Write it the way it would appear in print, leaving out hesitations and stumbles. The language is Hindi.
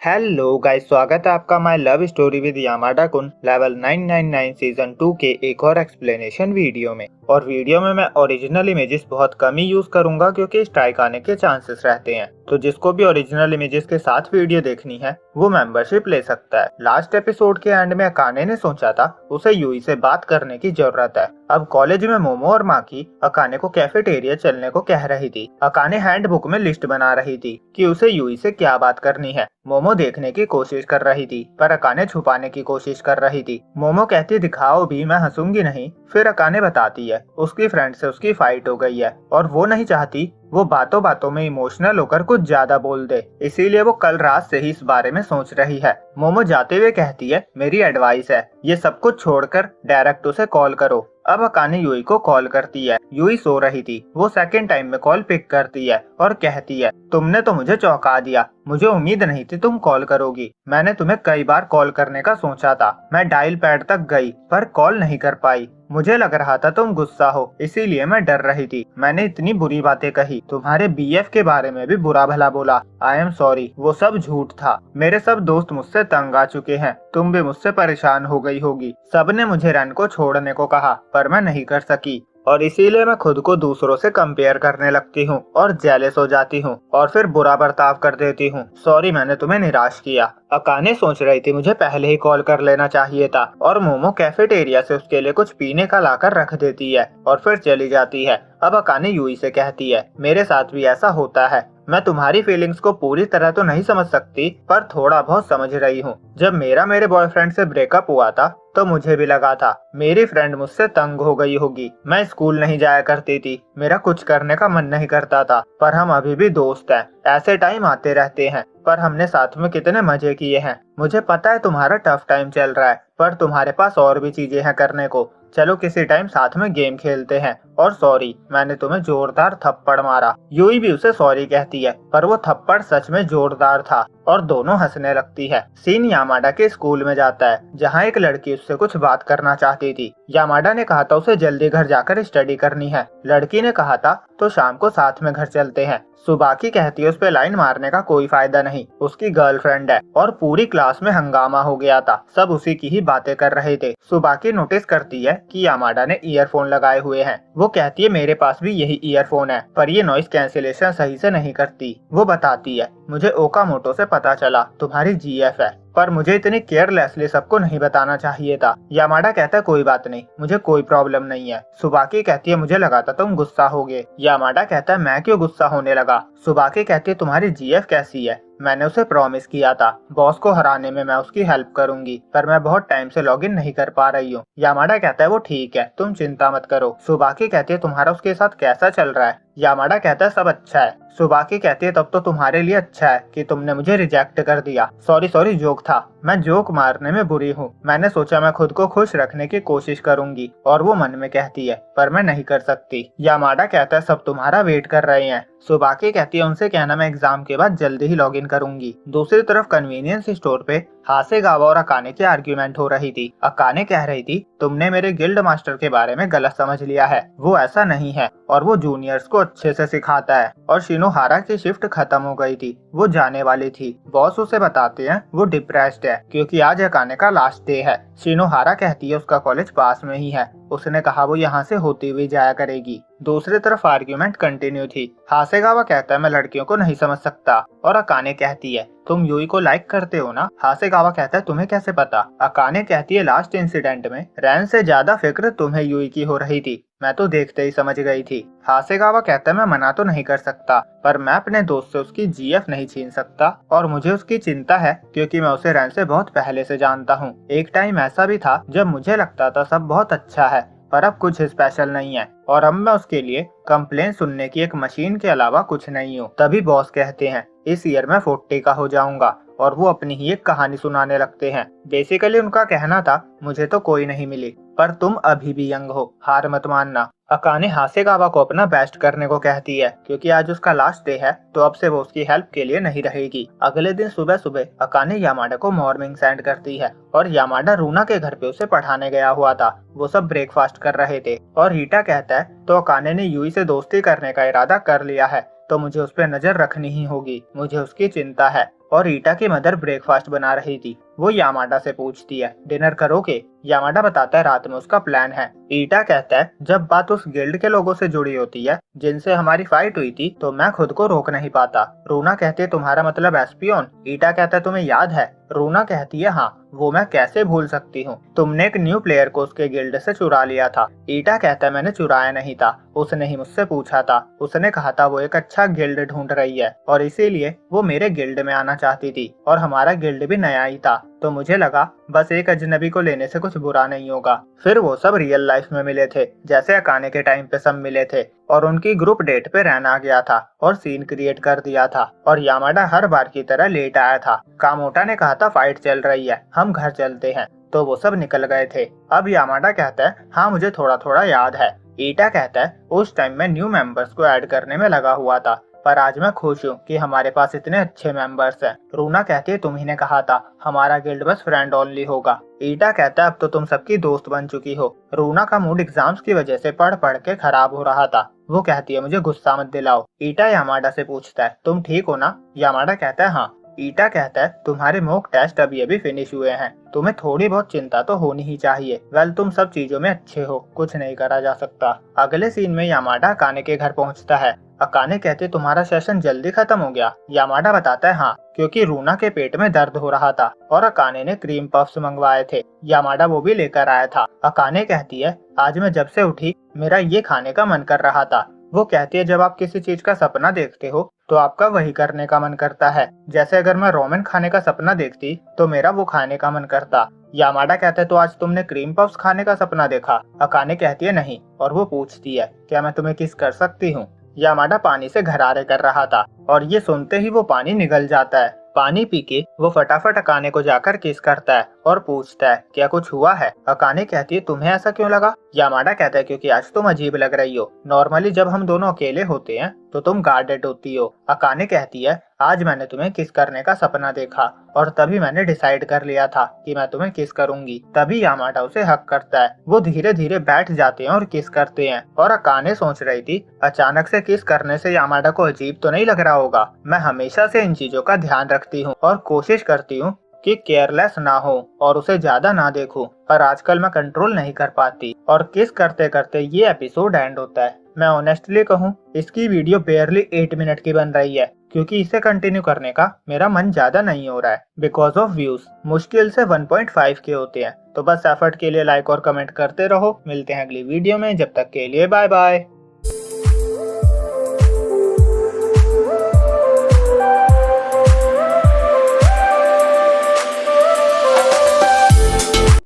हेलो गाइस, स्वागत है आपका my love story with Yamada कुन लेवल 999 सीजन 2 के एक और एक्सप्लेनेशन वीडियो में। और वीडियो में मैं ओरिजिनल इमेजेस बहुत कम ही यूज करूंगा क्योंकि स्ट्राइक आने के चांसेस रहते हैं। तो जिसको भी ओरिजिनल इमेजेस के साथ वीडियो देखनी है वो मेंबरशिप ले सकता है। लास्ट एपिसोड के एंड में अकाने ने सोचा था उसे यूई से बात करने की जरूरत है। अब कॉलेज में मोमो और माकी अकाने को कैफेटेरिया चलने को कह रही थी। अकाने हैंडबुक में लिस्ट बना रही थी कि उसे यूई से क्या बात करनी है। मोमो देखने की कोशिश कर रही थी पर अकाने छुपाने की कोशिश कर रही थी। मोमो कहती दिखाओ भी, मैं हंसूंगी नहीं। फिर अकाने बताती है उसकी फ्रेंड से उसकी फाइट हो गई है और वो नहीं चाहती वो बातों बातों में इमोशनल होकर कुछ ज्यादा बोल दे, इसीलिए वो कल रात से ही इस बारे में सोच रही है। मोमो जाते हुए कहती है मेरी एडवाइस है ये सब कुछ छोड़कर डायरेक्ट उसे कॉल करो। अब अकाने यूई को कॉल करती है। यूई सो रही थी। वो सेकंड टाइम में कॉल पिक करती है और कहती है तुमने तो मुझे चौंका दिया, मुझे उम्मीद नहीं थी तुम कॉल करोगी। मैंने तुम्हें कई बार कॉल करने का सोचा था, मैं डायल पैड तक गई पर कॉल नहीं कर पाई। मुझे लग रहा था तुम गुस्सा हो, इसीलिए मैं डर रही थी। मैंने इतनी बुरी बातें कही, तुम्हारे बीएफ के बारे में भी बुरा भला बोला। आई एम सॉरी, वो सब झूठ था। मेरे सब दोस्त मुझसे तंग आ चुके हैं, तुम भी मुझसे परेशान हो गई होगी। सबने मुझे रन को छोड़ने को कहा पर मैं नहीं कर सकी और इसीलिए मैं खुद को दूसरों से कंपेयर करने लगती हूँ और जेलस हो जाती हूँ और फिर बुरा बर्ताव कर देती हूँ। सॉरी, मैंने तुम्हें निराश किया। अकाने सोच रही थी मुझे पहले ही कॉल कर लेना चाहिए था। और मोमो कैफेटेरिया से उसके लिए कुछ पीने का लाकर रख देती है और फिर चली जाती है। अब अकाने यूई से कहती है मेरे साथ भी ऐसा होता है। मैं तुम्हारी फीलिंग्स को पूरी तरह तो नहीं समझ सकती पर थोड़ा बहुत समझ रही हूँ। जब मेरे बॉयफ्रेंड से ब्रेकअप हुआ था तो मुझे भी लगा था मेरी फ्रेंड मुझसे तंग हो गई होगी। मैं स्कूल नहीं जाया करती थी, मेरा कुछ करने का मन नहीं करता था, पर हम अभी भी दोस्त हैं। ऐसे टाइम आते रहते हैं पर हमने साथ में कितने मजे किए हैं। मुझे पता है तुम्हारा टफ टाइम चल रहा है पर तुम्हारे पास और भी चीजें हैं करने को। चलो किसी टाइम साथ में गेम खेलते हैं। और सॉरी, मैंने तुम्हें जोरदार थप्पड़ मारा। यूई भी उसे सॉरी कहती है पर वो थप्पड़ सच में जोरदार था और दोनों हंसने लगती है। सीन यामाडा के स्कूल में जाता है जहाँ एक लड़की उससे कुछ बात करना चाहती थी। यामाडा ने कहा था उसे जल्दी घर जाकर स्टडी करनी है। लड़की ने कहा था तो शाम को साथ में घर चलते हैं। सुबाकी कहती है उस पे लाइन मारने का कोई फायदा नहीं, उसकी गर्लफ्रेंड है। और पूरी क्लास में हंगामा हो गया था, सब उसी की ही बातें कर रहे थे। सुबाकी नोटिस करती है कि यामाडा ने ईयरफोन लगाए हुए हैं। वो कहती है मेरे पास भी यही ईयरफोन है पर ये नॉइस कैंसिलेशन सही से नहीं करती। वो बताती है मुझे ओकामोटो से पता चला तुम्हारी जीएफ है पर मुझे इतनी केयरलेसली सबको नहीं बताना चाहिए था। यामाडा कहता है कोई बात नहीं, मुझे कोई प्रॉब्लम नहीं है। सुबाकी कहती है मुझे लगा था तुम गुस्सा होगे। यामाडा कहता है मैं क्यों गुस्सा होने लगा। सुबाकी कहती है तुम्हारी जीएफ कैसी है। मैंने उसे प्रॉमिस किया था बॉस को हराने में मैं उसकी हेल्प करूंगी पर मैं बहुत टाइम से लॉगिन नहीं कर पा रही हूँ। यामाडा कहता है वो ठीक है, तुम चिंता मत करो। सुबाकी कहती है तुम्हारा उसके साथ कैसा चल रहा है। यामाडा कहता है सब अच्छा है। सुबाकी कहती है तब तो तुम्हारे लिए अच्छा है कि तुमने मुझे रिजेक्ट कर दिया। सॉरी जोक था, मैं जोक मारने में बुरी हूँ। मैंने सोचा मैं खुद को खुश रखने की कोशिश करूंगी। और वो मन में कहती है पर मैं नहीं कर सकती। यामाडा कहता है सब तुम्हारा वेट कर रहे हैं। सुबाकी कहती है उनसे कहना मैं एग्जाम के बाद जल्दी ही लॉगिन करूंगी। दूसरी तरफ कन्वीनियंस स्टोर पे हासेगावा और अकाने की आर्ग्यूमेंट हो रही थी। अकाने कह रही थी तुमने मेरे गिल्ड मास्टर के बारे में गलत समझ लिया है, वो ऐसा नहीं है और वो जूनियर्स को अच्छे से सिखाता है। और शिनोहारा की शिफ्ट खत्म हो गई थी, वो जाने वाली थी। बॉस उसे बताते हैं वो डिप्रेस्ड है क्योंकि आज अकाने का लास्ट डे है। शिनोहारा कहती है उसका कॉलेज पास में ही है, उसने कहा वो यहाँ से होती हुई जाया करेगी। दूसरी तरफ आर्ग्यूमेंट कंटिन्यू थी। हासेगावा कहता है मैं लड़कियों को नहीं समझ सकता और अकाने कहती है तुम यूई को लाइक करते हो ना। हासेगावा कहता है तुम्हें कैसे पता। अकाने कहती है लास्ट इंसिडेंट में रैन से ज्यादा फिक्र तुम्हें यूई की हो रही थी, मैं तो देखते ही समझ गई थी। हासेगावा कहता है मैं मना तो नहीं कर सकता पर मैं अपने दोस्त से उसकी जीएफ नहीं छीन सकता और मुझे उसकी चिंता है क्योंकि मैं उसे रैन से बहुत पहले से जानता हूँ। एक टाइम ऐसा भी था जब मुझे लगता था सब बहुत अच्छा है पर अब कुछ स्पेशल नहीं है और अब मैं उसके लिए कंप्लेन सुनने की एक मशीन के अलावा कुछ नहीं हूँ। तभी बॉस कहते हैं इस ईयर मैं 40 का हो जाऊंगा और वो अपनी ही एक कहानी सुनाने लगते हैं। बेसिकली उनका कहना था मुझे तो कोई नहीं मिली पर तुम अभी भी यंग हो, हार मत मानना। अकाने हासेगावा को अपना बेस्ट करने को कहती है क्योंकि आज उसका लास्ट डे है तो अब से वो उसकी हेल्प के लिए नहीं रहेगी। अगले दिन सुबह सुबह अकाने यामाडा को मॉर्निंग सेंड करती है और यामाडा रूना के घर पे उसे पढ़ाने गया हुआ था। वो सब ब्रेकफास्ट कर रहे थे और रीटा कहता है तो अकाने ने यूई से दोस्ती करने का इरादा कर लिया है तो मुझे उस पर नजर रखनी ही होगी, मुझे उसकी चिंता है। और ईटा की मदर ब्रेकफास्ट बना रही थी। वो यामाडा से पूछती है, डिनर करोगे? यामाडा बताता है रात में उसका प्लान है। ईटा कहता है, जब बात उस गिल्ड के लोगों से जुड़ी होती है जिनसे हमारी फाइट हुई थी तो मैं खुद को रोक नहीं पाता। रूना कहती है, तुम्हारा मतलब एस्पियोन? ईटा कहता है, तुम्हें याद है? रूना कहती है, हाँ, वो मैं कैसे भूल सकती हूँ। तुमने एक न्यू प्लेयर को उसके गिल्ड से चुरा लिया था। ईटा कहता है, मैंने चुराया नहीं था, उसने ही मुझसे पूछा था। उसने कहा था वो एक अच्छा गिल्ड ढूंढ रही है और इसीलिए वो मेरे गिल्ड में आना चाहती थी और हमारा गिल्ड भी नया ही था, तो मुझे लगा बस एक अजनबी को लेने से कुछ बुरा नहीं होगा। फिर वो सब रियल लाइफ में मिले थे, जैसे अकाने के टाइम पे सब मिले थे, और उनकी ग्रुप डेट पे रहन आ गया था और सीन क्रिएट कर दिया था और यामाडा हर बार की तरह लेट आया था। कामोटा ने कहा था फाइट चल रही है, हम घर चलते हैं, तो वो सब निकल गए थे। अब यामाडा कहता है, हाँ मुझे थोड़ा थोड़ा याद है। ईटा कहता है, उस टाइम मैं न्यू मेंबर्स को ऐड करने में लगा हुआ था, पर आज मैं खुश हूँ कि हमारे पास इतने अच्छे मेंबर्स हैं। रूना कहती है, तुम ही ने कहा था हमारा गिल्ड बस फ्रेंड ओनली होगा। ईटा कहता है, अब तो तुम सबकी दोस्त बन चुकी हो। रूना का मूड एग्जाम्स की वजह से पढ़ पढ़ के खराब हो रहा था। वो कहती है, मुझे गुस्सा मत दिलाओ। ईटा यामाडा से पूछता है, तुम ठीक हो ना? यामाडा कहता है, हाँ। ईटा कहता है, तुम्हारे मॉक टेस्ट अभी अभी फिनिश हुए हैं, तुम्हें थोड़ी बहुत चिंता तो होनी ही चाहिए। वेल, तुम सब चीजों में अच्छे हो, कुछ नहीं करा जा सकता। अगले सीन में यामाडा अकाने के घर पहुंचता है। अकाने कहते, तुम्हारा सेशन जल्दी खत्म हो गया? यामाडा बताता है, हाँ, क्योंकि रूना के पेट में दर्द हो रहा था और अकाने ने क्रीम पफ्स मंगवाए थे। यामाडा वो भी लेकर आया था। अकाने कहती है, आज मैं जब से उठी मेरा ये खाने का मन कर रहा था। वो कहती है, जब आप किसी चीज का सपना देखते हो तो आपका वही करने का मन करता है। जैसे अगर मैं रोमेन खाने का सपना देखती तो मेरा वो खाने का मन करता। यामाडा कहता है, तो आज तुमने क्रीम पफ्स खाने का सपना देखा? अकाने कहती है, नहीं, और वो पूछती है, क्या मैं तुम्हें किस कर सकती हूँ? यामाडा पानी से घरारे कर रहा था और ये सुनते ही वो पानी निगल जाता है। पानी पी के वो फटाफट अकाने को जाकर किस करता है और पूछता है, क्या कुछ हुआ है? अकाने कहती है, तुम्हें ऐसा क्यों लगा? यामाडा कहता है, क्योंकि आज तुम अजीब लग रही हो। नॉर्मली जब हम दोनों अकेले होते हैं तो तुम गार्डेड होती हो। अकाने कहती है, आज मैंने तुम्हें किस करने का सपना देखा और तभी मैंने डिसाइड कर लिया था कि मैं तुम्हें किस करूंगी। तभी यामाडा उसे हक करता है। वो धीरे धीरे बैठ जाते हैं और किस करते हैं और अकाने सोच रही थी, अचानक से किस करने से यामाडा को अजीब तो नहीं लग रहा होगा। मैं हमेशा से इन चीजों का ध्यान रखती हूँ और कोशिश करती हूँ कि केयरलेस ना हो और उसे ज्यादा ना देखूं, पर आजकल मैं कंट्रोल नहीं कर पाती। और किस करते करते ये एपिसोड एंड होता है। मैं ऑनेस्टली कहूँ, इसकी वीडियो बेयरली 8 मिनट की बन रही है, क्योंकि इसे कंटिन्यू करने का मेरा मन ज्यादा नहीं हो रहा है। बिकॉज ऑफ व्यूज मुश्किल से 1.5 के होते हैं। तो बस एफर्ट के लिए लाइक और कमेंट करते रहो। मिलते हैं अगली वीडियो में, जब तक के लिए बाय बाय।